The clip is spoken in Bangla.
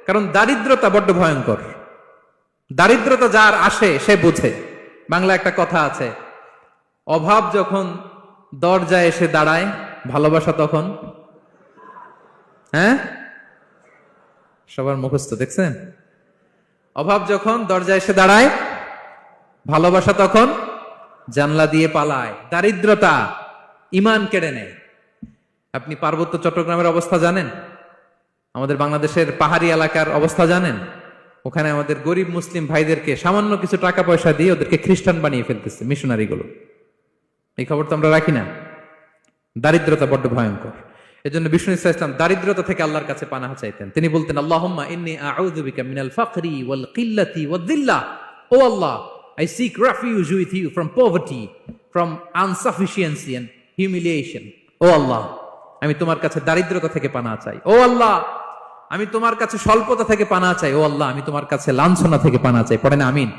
কারণ দারিদ্রতা বড্ড ভয়ঙ্কর। দারিদ্রতা যার আসে সে বুঝে। বাংলা একটা কথা আছে, অভাব যখন দরজায় এসে দাঁড়ায়, ভালোবাসা তখন, হ্যাঁ সবার মুখস্থ দেখছেন? অভাব যখন দরজায় এসে দাঁড়ায়, ভালোবাসা তখন জানলা দিয়ে পালায়। দারিদ্রতা ঈমান কেড়ে নেয়। আপনি পার্বত্য চট্টগ্রামের অবস্থা জানেন? আমাদের বাংলাদেশের পাহাড়ি এলাকার অবস্থা জানেন? ওখানে আমাদের গরিব মুসলিম ভাইদেরকে সামান্য কিছু টাকা পয়সা দিয়ে ওদেরকে খ্রিস্টান বানিয়ে ফেলতেছে মিশনারি গুলো। এই খবর তো আমরা রাখি না। দারিদ্রতা বড্ড ভয়ঙ্কর। এজন্য বিষ্ণু ইসলাম দারিদ্রতা থেকে আল্লাহর কাছে পানাহ চাইতেন। তিনি বলতেন, আল্লাহুম্মা ইন্নী আউযু বিকা মিনাল ফাকরি ওয়াল কিল্লাতি ওয়াদ-দিল্লাহ। ও আল্লাহ, I seek refuge with you from poverty, from insufficiency and humiliation. ও আল্লাহ, আমি তোমার কাছে দারিদ্রতা থেকে পানাহ চাই। ও আল্লাহ, আমি তোমার কাছে স্বল্পতা থেকে পানাহ চাই। ও আল্লাহ, আমি তোমার কাছে লাঞ্ছনা থেকে পানাহ চাই। পড়েন আমিন।